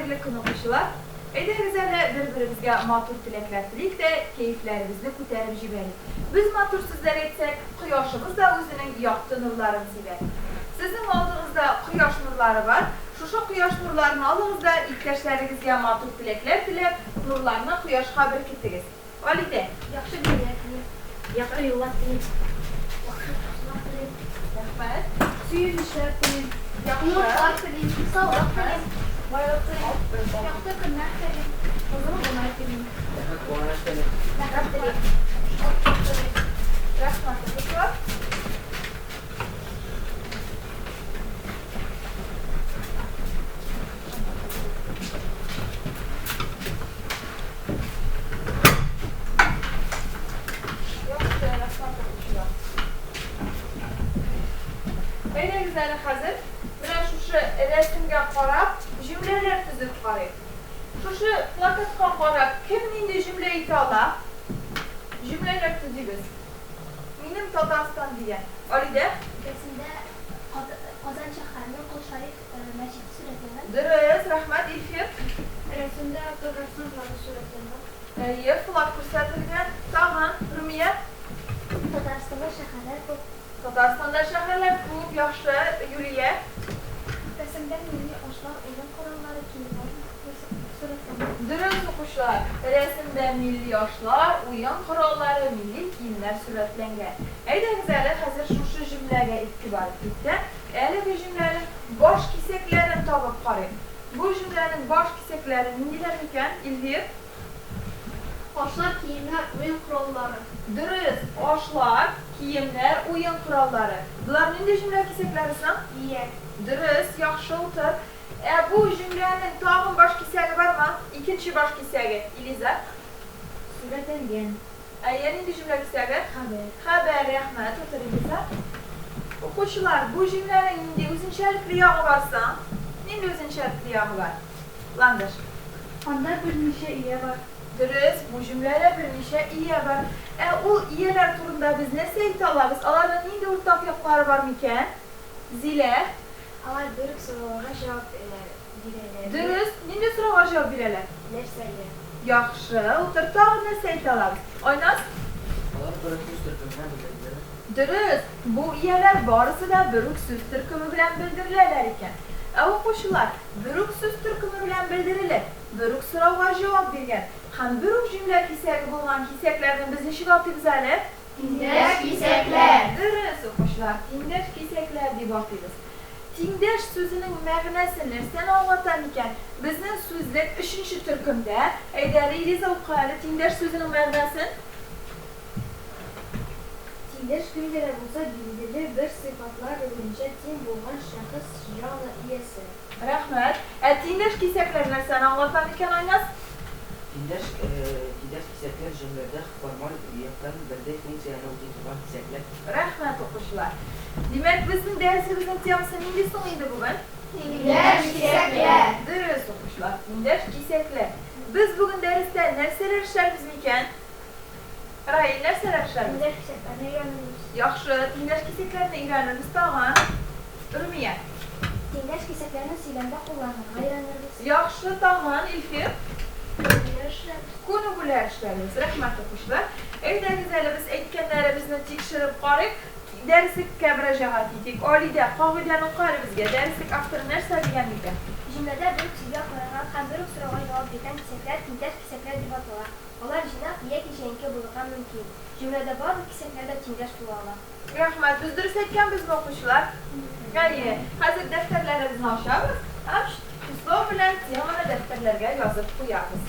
hayırlı kını kuşular. Ederizələ bir-birimizə matur tiləklər də keyiflərimizni qütərib jibərik. Biz matur sizlər etsək, quyoşumuz da özünün yaxdı nurlarını sivər. Sizin olduğunuzda quyoş nurları var. Şuşa quyoş nurlarını aldığınızda ilkdaşlarınızga matur tiləklər tilab, nurlarına quyoş xəbər ketdiniz. Valide, Yaxşı bilək, yaxşı yollar dilin, yaxşı dostlar dilin, rəhmət. suyun işlər dilin, Yaxşı. yollar dilin, sağlıq dilin, bayrak dilin, yaxşı günlər dilin, uzun günlər dilin, məqab dilin, şok dilin. Rəhmət. Quşlar. Böyle güzel hazır. Buna şu resimge qarab, cümleler tüzüp qarayım. Şu plakatga qarab, kim nindi cümle itala? Cümleler tüzübüz. Benim Tatarstan diye. Alide? Resimdə Qazan şəhərinin Qul Şərif məscidi surətlənir. Dırız, rahmet, İlfir. Resimdə Qırğızistan flağı surətlənir. Yer, flak gösterdirilgen. Tahan, Rumiye. Tataristanda şəhərlər bu. Tatarstan'da şehirler çok yaşlı, Yuriye. Resimdə milli aşlar, oyun kuralları kimi surətlənir. Dırız okuşlar. Resimde milli yaşlar, uyan kuralları, milli giyimler suretlengen. Eyde güzel, hazır şu cümleye itibar ettikte, öyle bir cümlenin baş kiseklerini tabıp qarayım. Bu cümlenin baş kiseklerini neler iken, İlhir? Aşlar, giyimlər, oyun kuralları. Dırız, aşlar, kiyimler, uyum kuralları. Bunlar neydi cümle kiseklerisin? Yiyək. Dırız, yaxşı otur. Bu cümlenin tağın baş kisəyi var mı? İkinci baş kisəyi, İliza. Surətlənген. Yeni cümle kisəyi? Xəbər. Xəbər, rəhmət, otur İliza. Oxucular, bu cümlenin indi özünçəlikli yağı varsa, indi özünçəlikli yağı var. Landır. Onda bir neçə iyə var. Dırız, bu cümleler bir neçə iyə var. O iyələr turunda biz nə seyit alırız? Onların indi ortaq yapıları var mı ikən? Zile. Alar bölük sorulara cavab verələr. Dırız, indi sırağa cavab verələr. Nərsəyə. Yaxşı, otur, tağın nə seyit alırız? Oynaz. Dırız, bu iyələr barısı da bürüksüz türkümü bilen bildirilirler iken. Oxuşular, bürüksüz türkümü bilen bildirilir. Bürük sırağa cavab vergen. Hem bürük cümle kisəki bulunan kisəklərdən biz neşik atıyız əli? Tindeş kisekler. Dırız, oxuşular, tindeş kisəklər deyib atıyız. Tindeş sözünün məğnəsini sən anlatan iken, bizden sözlər 3-cü türkümdə, Eydəli İliza oxuyalı tindeş sözünün məğnəsin? Tindeş gündere bulsa bildirilir bir sıfatlar ölünce tin bulgan şahıs janı iyesi. Rəhmət. Tindeş kisəklərlə sən anlatan iken oynaz? Tindeş kisekler cümlede formal üyetten belde funksiyonu uygulayan kisekler. Rəhmət oxuşular. Demək, bizim dərsimizin teması neydi sonuydu bugün? Tindeş kisekler. Dırız oxuşular. Tindeş kisəklər. Biz bugün dərsdə nərsələr işlərimiz mikən? Rahil, nərsələr işlərimiz? Tindeş kiseklerini öğreniriz. Yaxşı, tindeş kisəklərini öyrəniriz tağın. Rumiyə. Tindeş kiseklerini silemde kullanırız. Öğreniriz. Yaxşı, tağın, İlfir. Tindeş Konu gülər işlərimiz. Rəhmət oxuşular. Eydə güzələ biz etkənlərimizni tekşirib qarib, dərslik kəbrəcahat edik. Alidə, qavudyanın qarı bizgə dərslik aftır nərsə deyən idi. Cümlede bölük sizə koyulan hem bölük sırağa cevap veren kisekler tindeş kisekler diye atılır. Onlar içinde iye kişiyenki bulunmak mümkün. Cümlede bazı kiseklerde tindeş bulurlar. Rəhmət, düzdür setkən biz oxuşular. Yəni, hazır dəftərlərimizni aşağımız. Üslov bilən temana dəftərlərə yazıb qoyarız.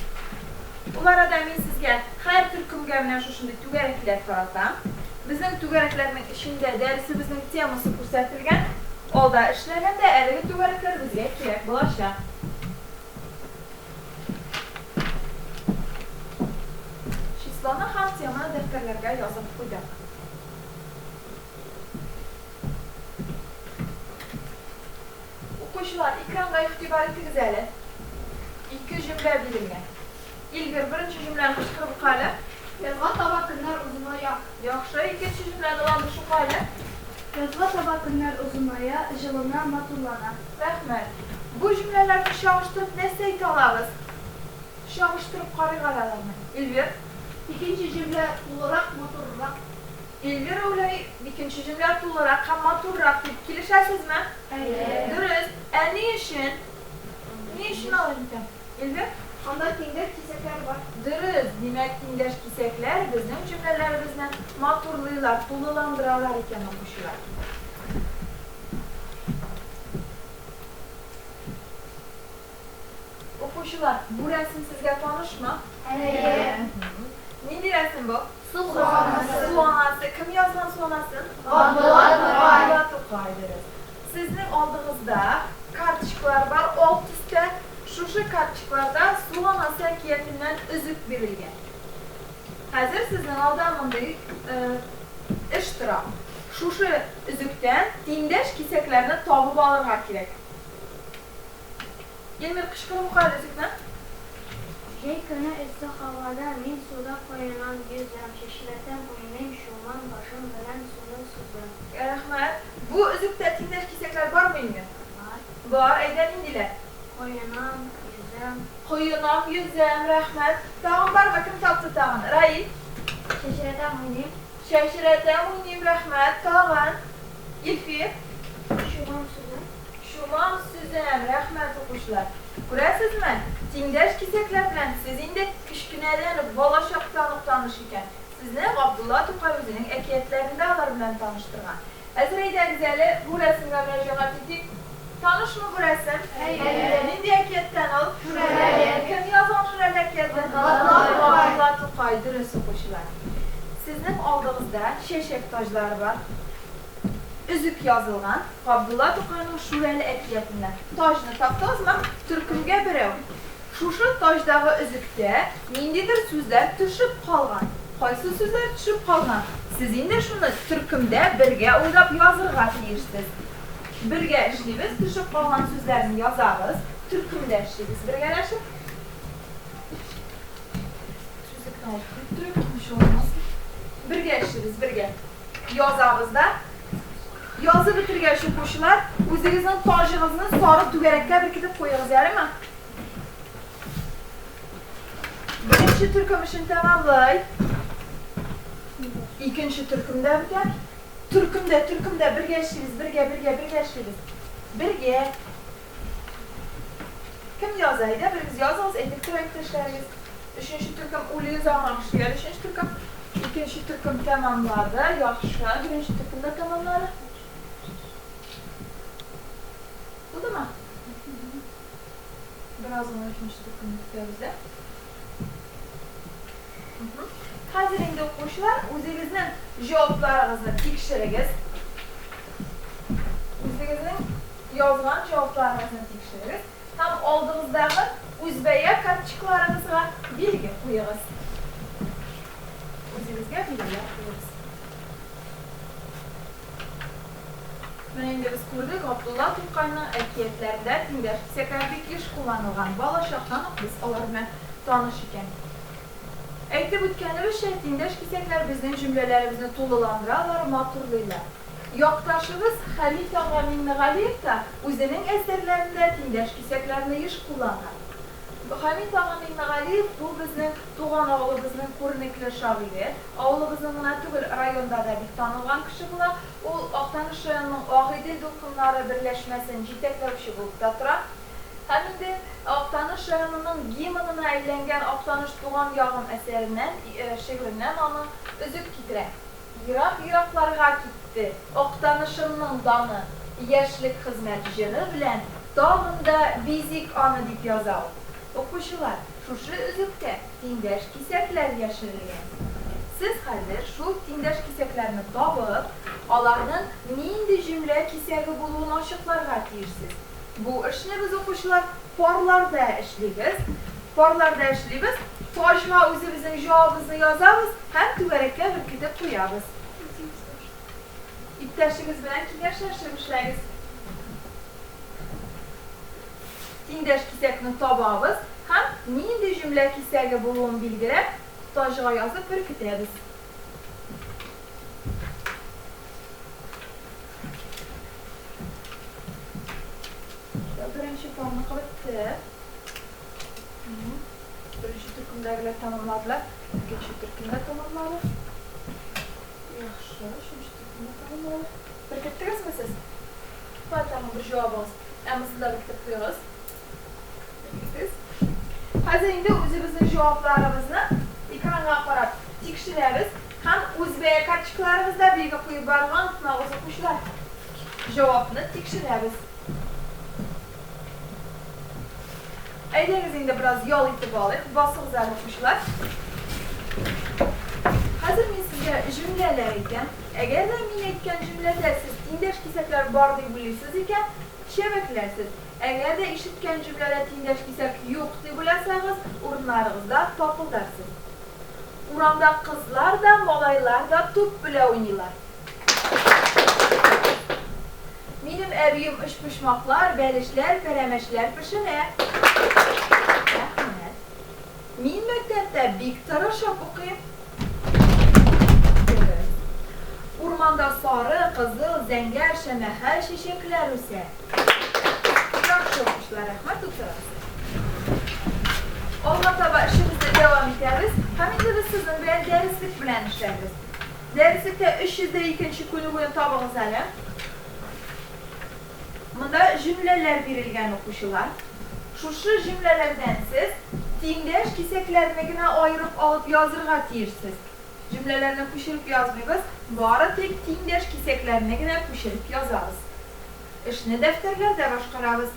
Onlara da min sizgə hər türkümgə bilən şuşunda tügərəklər taratam. Bizim tügərəklərin içində dərsimizin teması göstərilgən. Olda işlənəndə əligi tügərəklər bizə etkilək bulaşa. Şislana ham temana dəftərlərə yazıb qoydaq. Oxuşular, ekranda ixtibar etdiniz əli. İki cümlə bilinmə. İlgir, birinci cümləni qışqırıb qalə. Yazma tabakınlar uzunaya. Yaxşı, ikinci cümlədə landı şu qalə. Yazma tabakınlar uzunaya, jılına, matullana. Rəhmət. Bu cümlelerni şağıştırıp ne seyit alırız? Şağıştırıp qarı qaralarını. İlbir. İkinci cümle olarak motorla. İlbir olay ikinci cümle olarak hem maturrak deyip kilişəsizmi? Evet. Dürüst. Ne işin? Ne işin alırken? İlbir. Onda tindar kisekler var. Dürüst. Demek tindeş kisekler bizim cümlelerimizden maturluylar, tululandıralar iken okuşular. Okuşular, bu resim sizge tanışma? Evet. Neydi resim bu? Su anası. Su anası. Kim yazgan su anası? Abdullah Tokay. Abdullah Tokay deriz. Sizin aldığınızda kartçıklar var. Alt üstte şu kartçıklarda su anası ekiyetinden üzük verilgen. Hazır sizin aldığınızda iştirak. Şu üzükten dindeş kiseklerini tabıp alırlar gerek. Yeni kışkırı bu kadar üzükten. Şeykana ısı havada min suda koyulan yüzem şişireten boyunayım şuman başım veren sunu suzum. Rahmet. Bu üzükte dindeş kisekler var mı? Var. Var. Eyden indiler. Koyulan yüzem Koyunam, yüzem, rahmet. Tağın var bakım taptı tağın. Rail. şişireten boyunayım Şeşiretem, unim, rahmet. Tağın. İlfi. şuman suzum. Şumam, süzem, rahmet okuşlar. Görəsiz mi? Tindeş kisekler bilen sizin de kışküneden balaşaktan tanışırken sizle Abdullah Tokay özünün ekiyetlerinde alar bilen tanıştırgan. Ezreyde güzeli bu resimle müracaat ettik. Tanış mı bu resim? Evet. Nindi ekiyetten ol? Şureli. Kim yazan şureli ekiyetten? Abdullah Tokay dürüst okuşlar. Sizin aldığınızda şeşek tajları var. Üzük yazılgan Abdullah Tokay'ın şureli ekiyetinden. Tajını tapdınız mı? Türkümge birev. Şuşu tajdağı üzükte nindidir sözler düşüp kalgan. Qaysı sözler düşüp kalgan? Sizin de şunu Türkümde birge oylap yazırga deyirsiz. Birge işleyimiz, düşüp kalgan sözlerini yazarız. Türkümde işleyimiz. Birgeleşip. Sözlükten alıp Türkmüş olmaz. Birge işleyimiz, birge. Yazarız da. Yazı bitirgen şu koşular, o'zingizning tojingizni sarı tugarakka bekitib qo'yingiz, yaraymi? Birinchi turkum ishini tamomlay. Ikkinchi turkumda bitar. Turkumda birga ishlaymiz, birga ishlaymiz. Birga. Kim yozaydi? Biringiz yozingiz, aytib turaylik ishlaringiz. Uchinchi turkum o'zingiz olmoqchi. Uchinchi turkum, ikkinchi turkum tamomladi. Yaxshi. Birinchi turkumda tamomladi. Oldu mu? Birazdan üçüncü turkumda tutuyoruz da. Hazır indi o'quvchilar, o'zingizning javoblaringizni tekshirasiz. O'zingizning yozgan javoblaringizni tekshirasiz. Ham oldingizdagi o'zbaya kartchiklaringizga belgi qo'yingiz. O'zingizga belgilar qo'yingiz. Endi biz ko'rdik, Abdullah Tokay'ın ekiyetlerinde tindeş kiseklardek iş kullanılgan balaşaktan biz olar bilan tanış ekan. Aytib o'tganimiz şey, tindeş kisekler bizning cümlelerimizni to'liqlantirarlar, maturlaylar. Yoqdoshimiz Hamid og'a Minnig'aliyev da o'zining asarlarida tindeş kiseklarni ish kullangan. Hamid og'a Minnig'aliyev bu bizning tug'an o'g'limizning ko'rnikli shoiri. O'g'limizning tug'il rayonda da bir tanilgan kishi bo'lar. U Oqtanish rayonining Og'idil do'konlari birlashmasini yetaklovchi bo'lib turadi. Hamda Oqtanish rayonining gimnini aylangan Oqtanish tug'an yog'im asaridan, she'ridan uni uzib keltiradi. Yiroq-yiroqlarga ketdi. Oqtanishimning doni, yoshlik xizmat jig'i bilan dog'imda bezik oni deb yozadi. O'quvchilar, shu uzukda tindeş kisaklar yashirilgan. Siz hozir shu tindeş kisaklarni topib, ularning nindi jumla kisagi bo'luvini ochiqlarga tirsiz. Bu ishni biz o'quvchilar porlarda ishlaymiz. Tojma o'zimizning javobimizni yozamiz, ham tugarakka birkitib qo'yamiz. İptaşınız bilan kengashlashib ishlaymiz. Tindeş kisakni topamiz, ham nindi jumla kisagi bo'luvini belgilab, tojga yozib birkitamiz. Birinchi sonuna bitti. Birinci türkümdekiler tamamladılar. İkinci türkümde tamamladı. Yaxşı, üçüncü türkümde tamamladı. Biriktirdiniz mi siz? Var tamam, bir cevabınız. Ama siz de biriktirip koyuyoruz. Biriktirdiniz. Hazır indi o'zimizning javoblarimizni ekranga qarab tekshiramiz. Ham o'zbek kartochkalarimizda belgi qo'yib borgan mavzu qo'shlar. Javobni tekshiramiz. Aydangiz endi biroz yo'l etib oling. Bosingizlar qo'shlar. Hozir men sizga jumlalar aytgan. Agarda men aytgan jumlada siz tengdosh kesaklar bor deb bilasiz ekan, shabaklarsiz. Agarda eshitgan jumlada tengdosh kesak yo'q deb bilasangiz, o'rinlaringizda topildirsiz. Uramda qizlar da, molaylar da to'p bilan o'ynaylar. Mening abim ishpishmoqlar, balishlar, karamashlar pishini. Rahmat. Men maktabda bek tarashib o'qiyman. O'rmonda sori, qizil, zangar, shamahal, shishaklar o'sa. Yaxshi o'qishlar, rahmat o'qirasiz. Olma-Taba ishimizni davom etamiz. Hamda biz sizin bilan darslik bilan ishlaymiz. Darslikda 302 kuni bo'yin topingizlar. Bunda jumlalar berilgan o'quvchilar. Shu jumlalardan siz tengdosh kesaklarnigina ayirib olib yozirga tiyirsiz. Jumlalarni qo'shilib yozmaymiz, bari tek tengdosh kesaklarnigina qo'shilib yozamiz. Ishni daftarlarda boshqaramiz.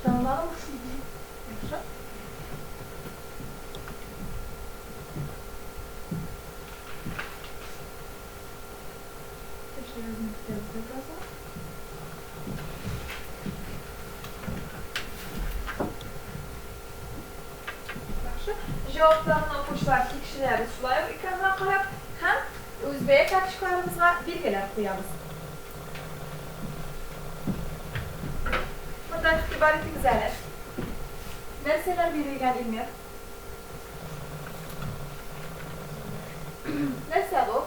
Tamam, var mı? Yaxşı. Javoblarni o'quvchilar tekshiradi, shular ekrandan qarab ham o'zbek kartochkalarimizga belgilar qo'yamiz. Bunda ixtibor etingizlar. Narsalar berilgan ilmiy. Narsa bu?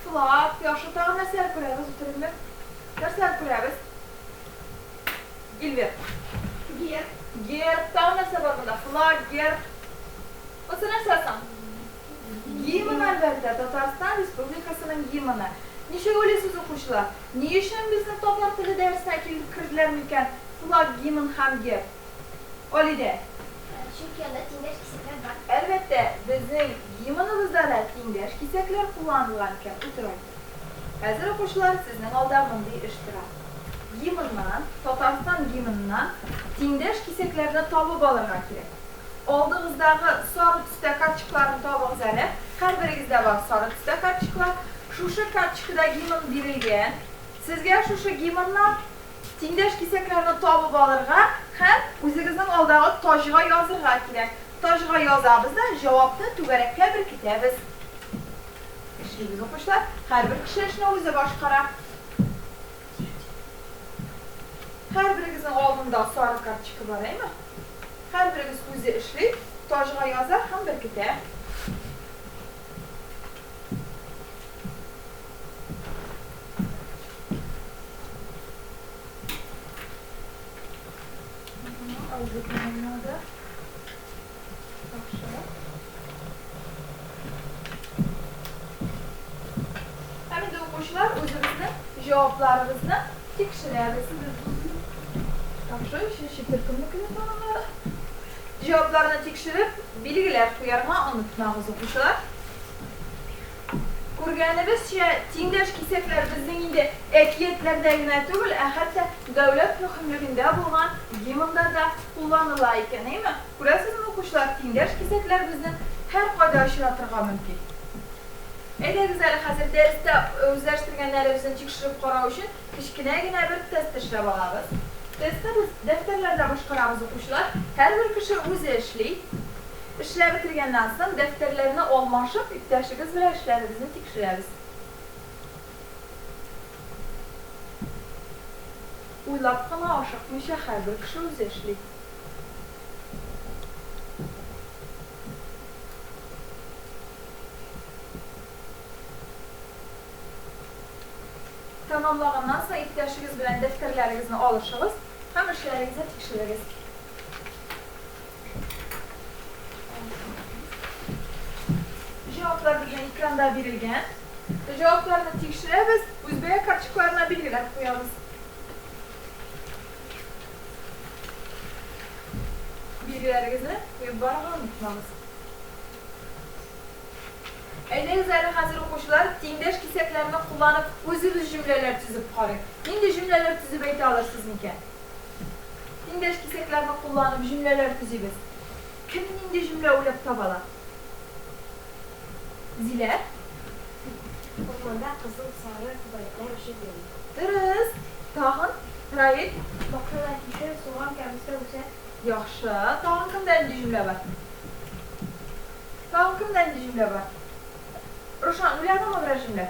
Flak, yoshi tag'in narsalar ko'ramiz, o'tiringlar. Narsalar ko'ramiz. Ilmiy. Gerb, tag'in narsa bor bunda. Flak, gerb. O'zi narsasan? Gimn albatta, Tatariston Respublikasining gimni. Necha o'ylaysiz o'quvchilar? Ne uchun bizni toplar tili darsiga kirdilarmikan? Flak, gimn ham gerb. Olida. Chunki unda tengdosh kesaklar bor. Albatta, bizning gimnimizda tengdosh kesaklar qo'llanilgan ekan. O'tiring. Hozir o'quvchilar sizning oldida bunday ish turadi. Gimndan, Tatariston gimnidan tengdosh kesaklarni topib olishga kerak. Oldingizdagi sariq tusda kartochkalarni topingizlar. Har biringizda bor sariq tusda kartochkalar. Shu kartochkada gimn berilgan. Sizga shu gimndan tengdosh kesaklarni topib olishga ham o'zingizning oldagi tojga yozishga kerak. Tojga yozamiz-da, javobni to'garakka birikitamiz. Ishlaymiz o'quvchilar. Har bir kishi ishni o'zi boshqaradi. Har biringizning oldinda sariq kartochka bormi? Har biringiz o'zi ishlayib, tojga yozar ham birikitadi. Hamda o'quvchilar o'zimizni javoblarimizni tekshiramiz. Yaxshi, shu turkumni tamomladi. Javoblarni tekshirib, belgilar qo'yarman, unutmaymiz o'quvchilar. Kurganimiz tengdosh kesaklar bizning endi ekiyatlardagina tugul, hatto davlat muhimligida bo'lgan gimnlarda qo'llanilar ekan, nima? Ko'rasizmi o'quvchilar, tengdosh kesaklar bizni har qanday ishlatishga mumkin. Eğer hazır derste o'zlashtirganlarimizni tekshirib qarash uchun kichkinagina bir test ishlab olamiz. Testda biz daftarlarda boshqaramiz o'quvchilar. Har bir kishi o'zi ishlaydi. Ishlab bitirgandan so'ng daftarlarni almashib, iqtidorimiz bilan ishlarimizni tekshiramiz. O'ylab qana oshiqmisha har bir kishi o'zi ishlaydi. Tamamlagandan so'ng iqtidorimiz bilan daftarlaringizni olishimiz, ham ishlaringizni tekshiramiz. Javoblar degan ekranda berilgan. Javoblarni tekshiramiz, o'zbek kartochkalarini belgilab qo'yamiz. Belgilaringizni qo'yib borishni unutmamiz. Eğer hazır o'quvchilar tengdosh kesaklarni kullanıp o'zingiz jumlalar tuzib qo'ying. Endi jumlalar tuzib ayta olasizmi-kan? Tengdosh kesaklarni kullanıp jumlalar tuzibsiz. Kim endi jumla o'ylab topadi? Zilar. O'rmonda qizil, sariq bulutlar ushib yuradi. Dürüst. Tag'in, Ravil. Boqsalar kishi so'g'on kabista o'sa. Yaxshi. Tag'in kimdan jumla bor? Tag'in kimdan jumla bor? Ruşan, ulardimi bir jumla?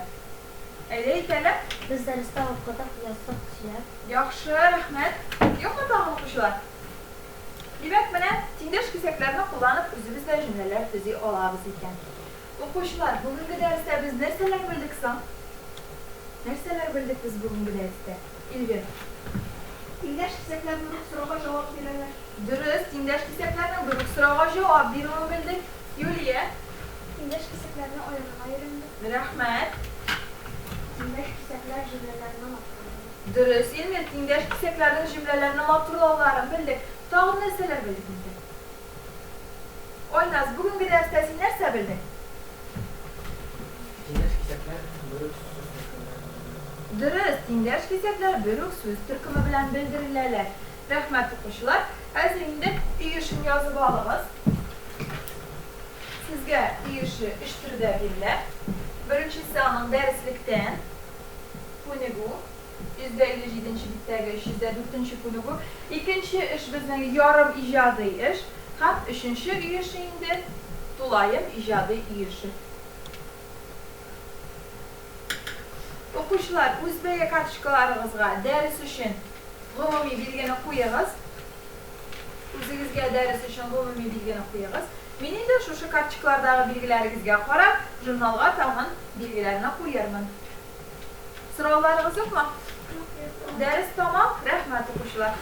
Aytaylar. Biz darsda o'qitib yozdik kishilar. Yaxshi, rahmat. Yo'qmi tag'in o'quvchilar? Demak, mana tengdosh kesaklarni qo'llanib o'zimizda jumlalar tuziy olamiz ekan. O'quvchilar, bugungi darsda biz narsalar bildik so'ng? Narsalar bildik biz bugungi darsda? Elvin. Tengdosh kesaklar bir so'rovga javob beradilar. Durust, tengdosh kesaklarning bir so'rovga javob berishni bildik. Yuliya. Tengdosh kesaklarni oyog'iga ayirindi. Rahmat. Tengdosh kesaklar jumlalarni ma'qullaydi. Durust, endi tengdosh kesaklarning jumlalarini ma'qullarini bildik. Tag'in narsalar bildik endi. Oynaz, bugungi darsda sen narsa bilding? Tengdosh kesaklar buruk so'z Durust, tengdosh kesaklar buruk so'z turkumi bilan bildiriladilar. Rahmat o'quvchilar. Hozir endi uyushni yozib olamiz. Sizga uyushi 3 turda beriladi. Birinchi sonning darslikdan ko'nigu 157-bitdagi 304 ko'nigu. Ikkinchi ish bizning yarim ijodiy ish. Ham uchinchi uyush endi to'layim ijodiy uyushi. O'quvchilar, o'zbek kartochkalaringizga dars uchun umumiy belgini qo'yingiz. O'zingizga dars uchun umumiy belgini qo'yingiz. Men endi shu kartochkalardagi belgilaringizga qarab, jurnalga tag'in belgilarni qo'yarman. So'rovlaringiz yo'qmi? Dars tamom. Rahmat o'quvchilar.